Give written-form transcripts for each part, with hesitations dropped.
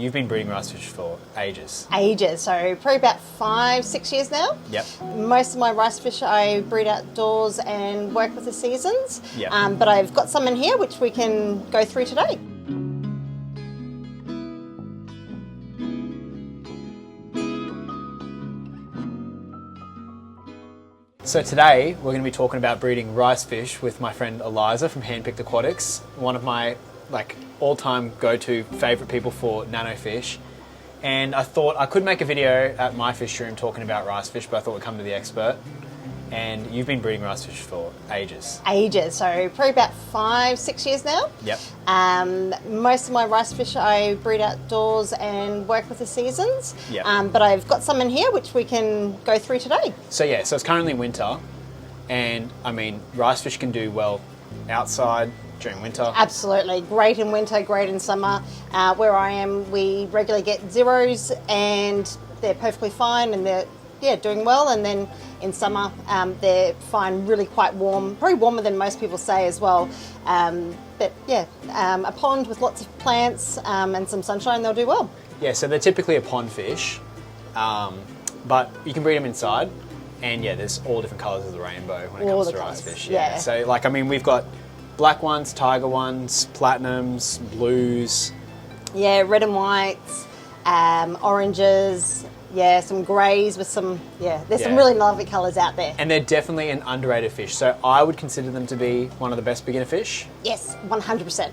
you've been breeding rice fish for ages. Ages, so probably about 5-6 years now. Yep. Most of my rice fish I breed outdoors and work with the seasons. Yep. But I've got some in here which we can go through today. So today we're going to be talking about breeding rice fish with my friend Eliza from Handpicked Aquatics, one of my all-time go-to favourite people for nano fish. And I thought I could make a video at my fish room talking about rice fish, but I thought we'd come to the expert. And you've been breeding rice fish for ages. Ages, so probably about 5-6 years now. Yep. Most of my rice fish I breed outdoors and work with the seasons. Yep. But I've got some in here which we can go through today. So yeah, so it's currently winter, and I mean, rice fish can do well outside during winter. Absolutely, great in winter, great in summer. Where I am, we regularly get zeros and they're perfectly fine and they're doing well. And then in summer, they're fine, really quite warm, probably warmer than most people say as well. But yeah, a pond with lots of plants and some sunshine, they'll do well. Yeah, so they're typically a pond fish, but you can breed them inside. And yeah, there's all different colours of the rainbow when it comes to rice fish. Yeah. So I mean, we've got black ones, tiger ones, platinums, blues. Yeah, red and whites, oranges. Yeah, some greys with some, there's some really lovely colours out there. And they're definitely an underrated fish. So I would consider them to be one of the best beginner fish. Yes, 100%.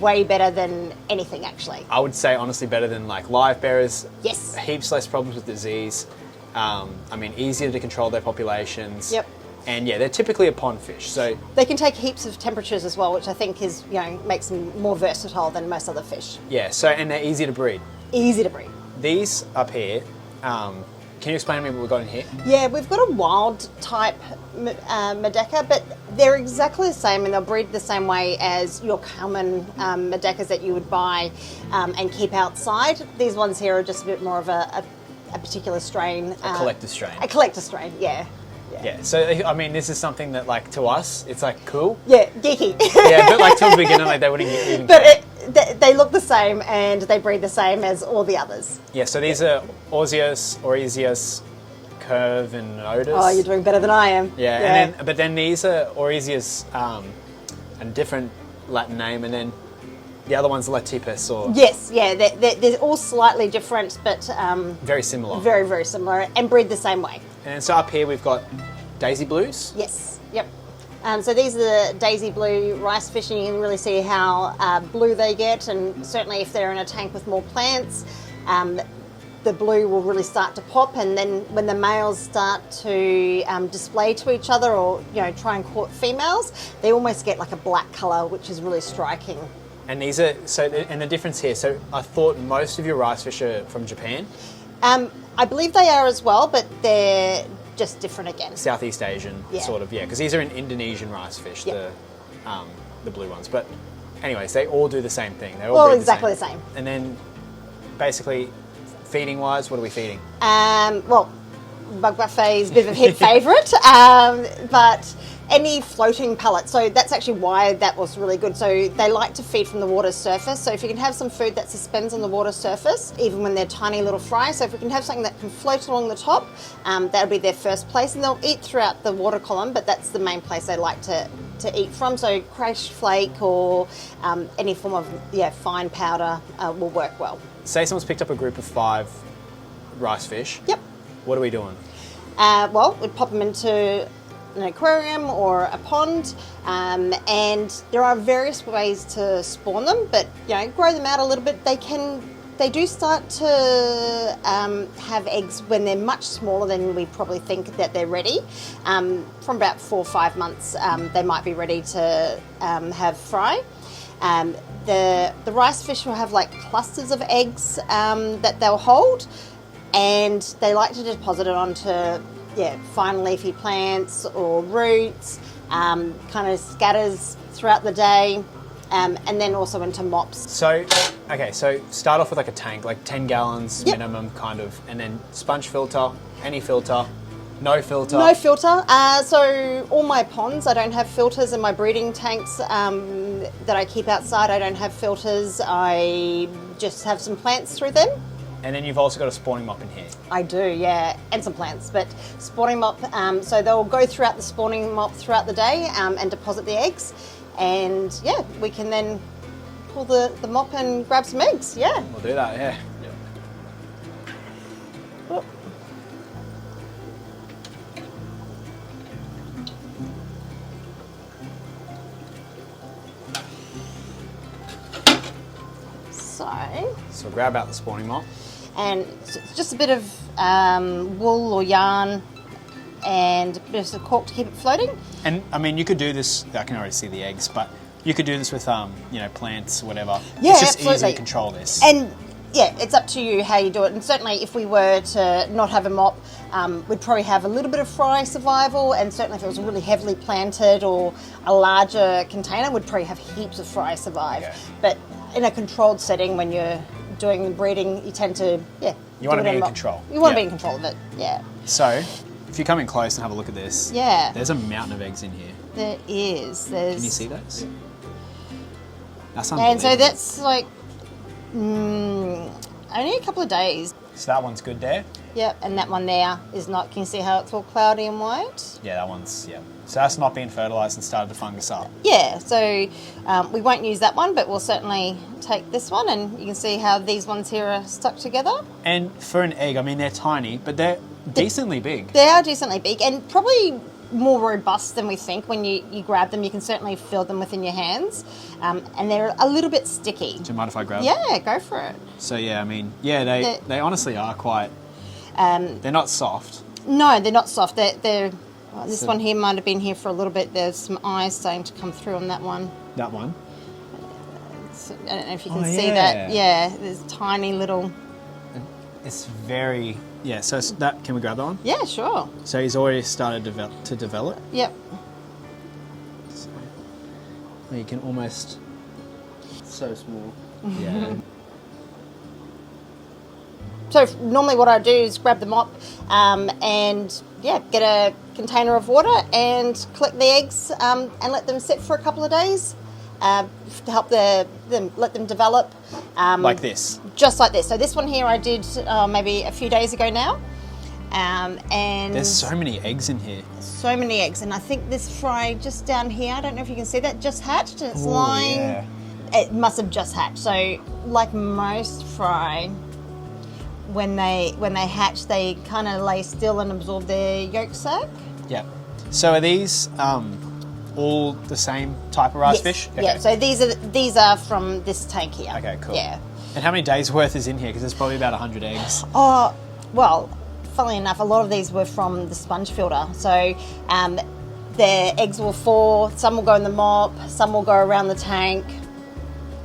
Way better than anything, actually. I would say, honestly, better than live bearers. Yes. Heaps less problems with disease. I mean, easier to control their populations. Yep. And yeah, they're typically a pond fish. So they can take heaps of temperatures as well, which I think is, makes them more versatile than most other fish. Yeah, so, and they're easy to breed. Easy to breed. These up here, can you explain to me what we've got in here? Yeah, we've got a wild type Medaka, but they're exactly the same and they'll breed the same way as your common Medakas that you would buy and keep outside. These ones here are just a bit more of a particular strain. A collector strain. A collector strain, yeah. Yeah, so I mean, this is something that to us, it's cool. Yeah, geeky. Yeah, but to a beginner, they wouldn't even But they look the same and they breed the same as all the others. Yeah, so these are Aureus, Curve, and Otis. Oh, you're doing better than I am. Yeah. But then these are Aureus, a different Latin name, and then the other one's Latipus, or... Yes, yeah, they're all slightly different, but... very similar. Very, very similar, and breed the same way. And so up here we've got Daisy Blues. Yes, yep. So these are the Daisy Blue rice fish, and you can really see how blue they get, and certainly if they're in a tank with more plants, the blue will really start to pop, and then when the males start to display to each other or try and court females, they almost get like a black colour, which is really striking. And these are, and the difference here, so I thought most of your rice fish are from Japan? I believe they are as well, but they're just different again. Southeast Asian, sort of, because these are an Indonesian rice fish, the blue ones. But anyways, they all do the same thing. They all breed exactly the same. And then basically, feeding-wise, what are we feeding? Well, Bug Buffet is a bit of a hit favourite, but any floating pellet. So that's actually why that was really good. So they like to feed from the water's surface. So if you can have some food that suspends on the water surface, even when they're tiny little fry, so if we can have something that can float along the top, that'll be their first place. And they'll eat throughout the water column, but that's the main place they like to eat from. So crash flake or any form of fine powder will work well. Say someone's picked up a group of 5 rice fish. Yep. What are we doing? Well, we'd pop them into an aquarium or a pond, and there are various ways to spawn them, but grow them out a little bit. They do start to have eggs when they're much smaller than we probably think that they're ready. From about 4 or 5 months, they might be ready to have fry. The rice fish will have clusters of eggs that they'll hold, and they like to deposit it onto fine leafy plants or roots, kind of scatters throughout the day, and then also into mops. So, okay, so start off with a tank, 10 gallons minimum kind of, and then sponge filter, any filter, No filter? No filter. So all my ponds, I don't have filters, in my breeding tanks that I keep outside, I don't have filters. I just have some plants through them. And then you've also got a spawning mop in here. I do, yeah, and some plants, but spawning mop, so they'll go throughout the spawning mop throughout the day and deposit the eggs. And yeah, we can then pull the mop and grab some eggs, yeah. We'll do that, yeah. Oh. So we'll grab out the spawning mop. And it's just a bit of wool or yarn and a bit of cork to keep it floating. And I mean, you could do this, I can already see the eggs, but you could do this with, you know, plants, whatever. Yeah, it's just absolutely. easy to control this. And yeah, it's up to you how you do it. And certainly if we were to not have a mop, we'd probably have a little bit of fry survival, and certainly if it was really heavily planted or a larger container, we'd probably have heaps of fry survive. Okay. But in a controlled setting, when you're doing the breeding, you tend to, yeah. You want to be in control. You want to be in control of it, yeah. So, if you come in close and have a look at this, Yeah. there's a mountain of eggs in here. There is. There's... Can you see those? That's And unbelievable. so that's like only a couple of days. So that one's good there? Yep, and that one there is not. Can you see how it's all cloudy and white? Yeah, that one's, yeah. So that's not being fertilised and started to fungus up. Yeah, so we won't use that one, but we'll certainly take this one, and you can see how these ones here are stuck together. And for an egg, I mean, they're tiny, but they're decently big. They are decently big, and probably more robust than we think. When you grab them, you can certainly feel them within your hands, and they're a little bit sticky. Do you mind if I grab them? Yeah, go for it. So yeah, I mean, yeah, they honestly are quite, they're not soft. No, they're not soft. They're this one here might have been here for a little bit. There's some eyes starting to come through on that one. That one? I don't know if you can Oh, see yeah. that. Yeah, there's tiny little... It's very, yeah, so it's that, can we grab that one? Yeah, sure. So he's already started to develop. Yep. So, you can almost, So small. yeah. So normally what I do is grab the mop and yeah, get a container of water and collect the eggs and let them sit for a couple of days to help let them develop. Like this? Just like this. So this one here I did maybe a few days ago now. And There's so many eggs in here. so many eggs, and I think this fry just down here, I don't know if you can see that, just hatched. It's Ooh, lying. yeah. It must have just hatched. So like most fry, when they hatch, they kind of lay still and absorb their yolk sac. Yeah. So are these all the same type of rice Yes. fish? Yeah. So these are from this tank here. Okay, cool. Yeah. And how many days worth is in here? Because there's probably about 100 eggs. Oh, well, funnily enough, a lot of these were from the sponge filter. So the eggs will fall, some will go in the mop, some will go around the tank,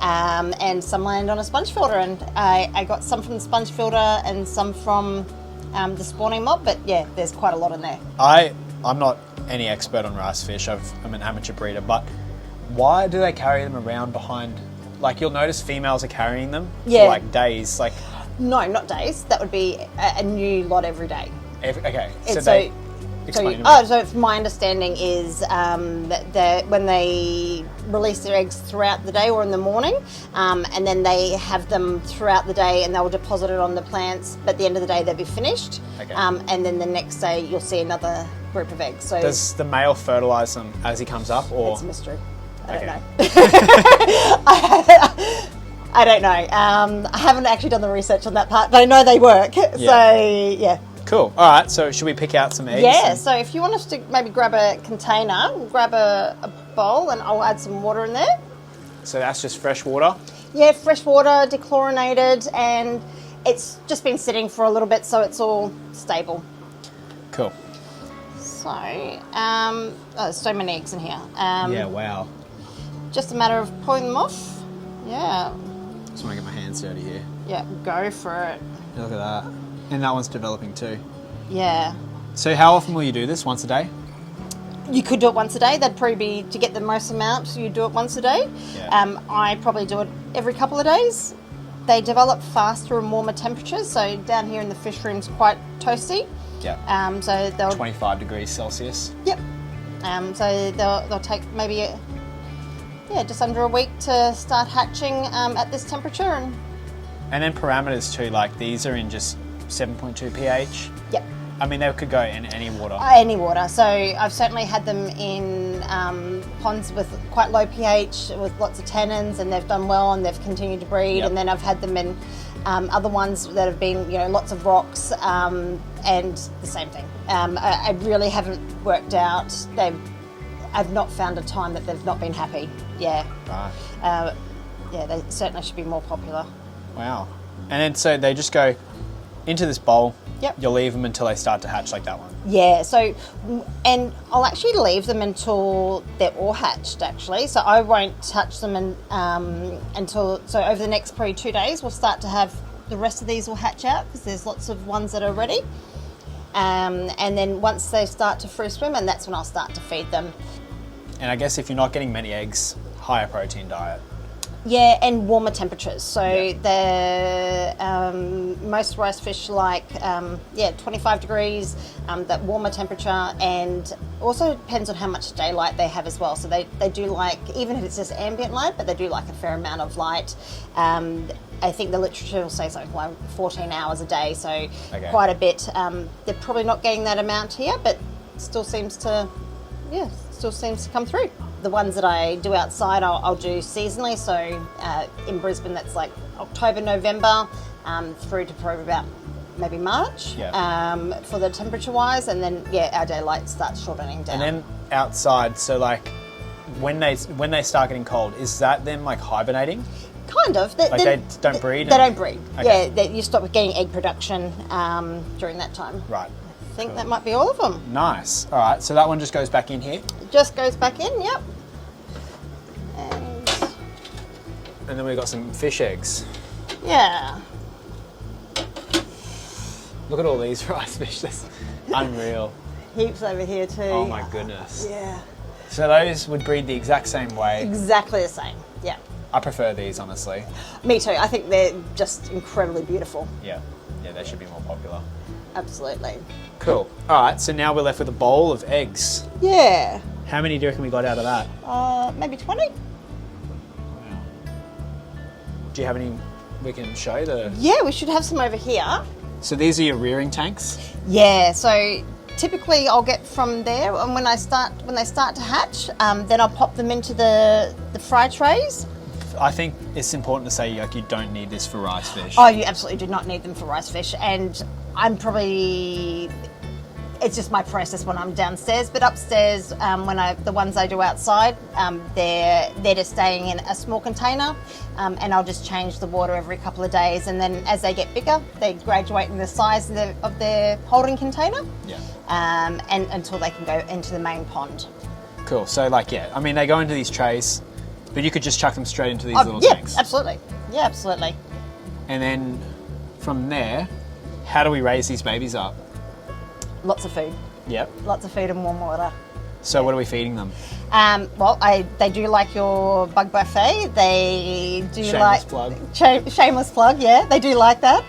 and some land on a sponge filter. And I got some from the sponge filter and some from the spawning mop, but yeah, there's quite a lot in there. I'm not any expert on rice fish. I'm an amateur breeder, but why do they carry them around behind? Like, you'll notice females are carrying them Yeah. for like days. Like, No, not days. That would be a new lot every day. okay. So It's they so explain to me. so my understanding is that when they release their eggs throughout the day or in the morning, and then they have them throughout the day and they'll deposit it on the plants, but at the end of the day they'll be finished. Okay. And then the next day you'll see another group of eggs. So Does the male fertilise them as he comes up, or it's a mystery. I don't Okay. know. I don't know. I haven't actually done the research on that part, but I know they work. So yeah. Cool. All right. So should we pick out some eggs? Yeah, and- so if you want us to maybe grab a container, we'll grab a bowl and I'll add some water in there. So that's just fresh water. Yeah, fresh water, dechlorinated, and it's just been sitting for a little bit so it's all stable. Cool. So, there's so many eggs in here. Yeah. Wow. Just a matter of pulling them off. Yeah, Just want to get my hands dirty here. yeah, go for it. Look at that. And that one's developing too. Yeah. So how often will you do this? Once a day? You could do it once a day. That'd probably be, to get the most amount, you do it once a day. Yeah. I probably do it every couple of days. they develop faster in warmer temperatures. So down here in the fish room's quite toasty. Yeah. So they'll 25 degrees Celsius. Yep. So they'll take maybe just under a week to start hatching at this temperature. And then parameters too, like these are in just 7.2 pH. Yep. I mean, they could go in any water. Any water. So I've certainly had them in ponds with quite low pH, with lots of tannins, and they've done well and they've continued to breed. Yep. And then I've had them in other ones that have been, lots of rocks, and the same thing. I really haven't worked out. I've not found a time that they've not been happy. Yeah. Right. They certainly should be more popular. Wow. And then so they just go into this bowl. Yep. You'll leave them until they start to hatch like that one. Yeah, so, and I'll actually leave them until they're all hatched, actually. So I won't touch them until, so over the next probably 2 days, we'll start to have the rest of these will hatch out because there's lots of ones that are ready. And then once they start to free swim, and that's when I'll start to feed them. And I guess if you're not getting many eggs, higher protein diet. Yeah, and warmer temperatures. So Yeah. most rice fish like 25 degrees, that warmer temperature, and also depends on how much daylight they have as well. So they do like, even if it's just ambient light, but they do like a fair amount of light. I think the literature will say something like 14 hours a day, so quite a bit. They're probably not getting that amount here, but still seems to come through. The ones that I do outside, I'll do seasonally. So in Brisbane, that's like October, November, through to probably about maybe March for the temperature-wise, and then our daylight starts shortening down. And then outside, so like when they start getting cold, is that them like hibernating? Kind of. They don't breed? They don't breed. Okay. Yeah, you stop getting egg production during that time. Right. I think that might be all of them. Nice. All right, so that one just goes back in here? It just goes back in, yep. And then we've got some fish eggs. Yeah. Look at all these rice fish. That's unreal. Heaps over here too. Oh my goodness. Yeah. So those would breed the exact same way. Exactly the same, yeah. I prefer these, honestly. Me too. I think they're just incredibly beautiful. Yeah, they should be more popular. Absolutely. Cool. All right, so now we're left with a bowl of eggs. Yeah. How many do you reckon we got out of that? Maybe 20. Wow. Do you have any we can show? Yeah, we should have some over here. So these are your rearing tanks? Yeah, so typically I'll get from there, and when they start to hatch, then I'll pop them into the fry trays. I think it's important to say like you don't need this for rice fish. Oh, you absolutely do not need them for rice fish, and it's just my process when I'm downstairs. But upstairs, the ones I do outside, they're just staying in a small container, and I'll just change the water every couple of days. And then as they get bigger, they graduate in the size of their holding container. Yeah. And until they can go into the main pond. Cool. So I mean they go into these trays, but you could just chuck them straight into these little tanks. Absolutely. Yeah, absolutely. And then from there, how do we raise these babies up? Lots of food. Yep. Lots of food and warm water. So what are we feeding them? They do like your bug buffet. They do Shameless plug. Shameless plug, yeah. They do like that.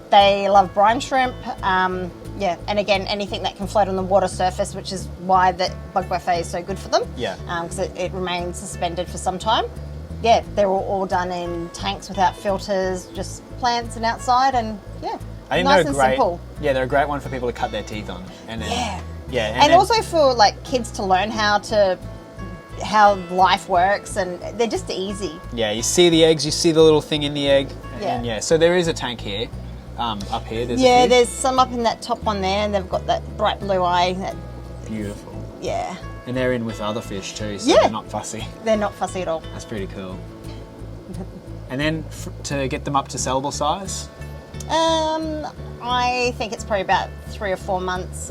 They love brine shrimp. And again, anything that can float on the water surface, which is why the bug buffet is so good for them. Yeah. Because it remains suspended for some time. Yeah, they're all done in tanks without filters, just plants and outside, and I think nice they're and great. Simple. Yeah, they're a great one for people to cut their teeth on. And then, and then, also for like kids to learn how life works, and they're just easy. Yeah, you see the eggs, you see the little thing in the egg. Yeah. And so there is a tank here, up here. There's some up in that top one there, and they've got that bright blue eye. Beautiful. Yeah. And they're in with other fish too, so they're not fussy. They're not fussy at all. That's pretty cool. And then to get them up to sellable size? I think it's probably about 3 or 4 months,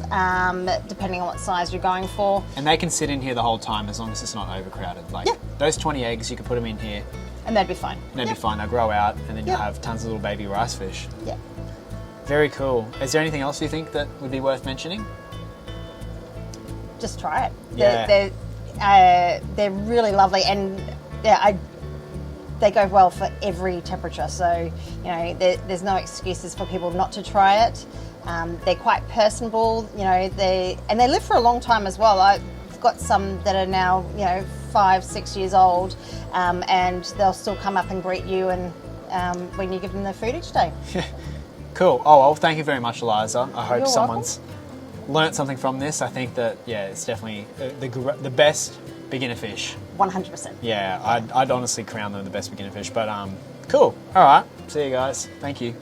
depending on what size you're going for. And they can sit in here the whole time as long as it's not overcrowded. Those 20 eggs, you could put them in here. And they'd be fine. They'd be fine. They'll grow out, and then you'll have tons of little baby rice fish. Yeah. Very cool. Is there anything else you think that would be worth mentioning? Just try it. Yeah. They're really lovely, and they go well for every temperature. So, you know, there's no excuses for people not to try it. They're quite personable, you know, they live for a long time as well. I've got some that are now, you know, 5-6 years old, and they'll still come up and greet you and when you give them their food each day. Cool. Oh, well, thank you very much, Eliza. I hope You're someone's learnt something from this. I think that, yeah, it's definitely the best beginner fish. 100%. Yeah, I'd honestly crown them the best beginner fish, but cool. All right. See you guys. Thank you.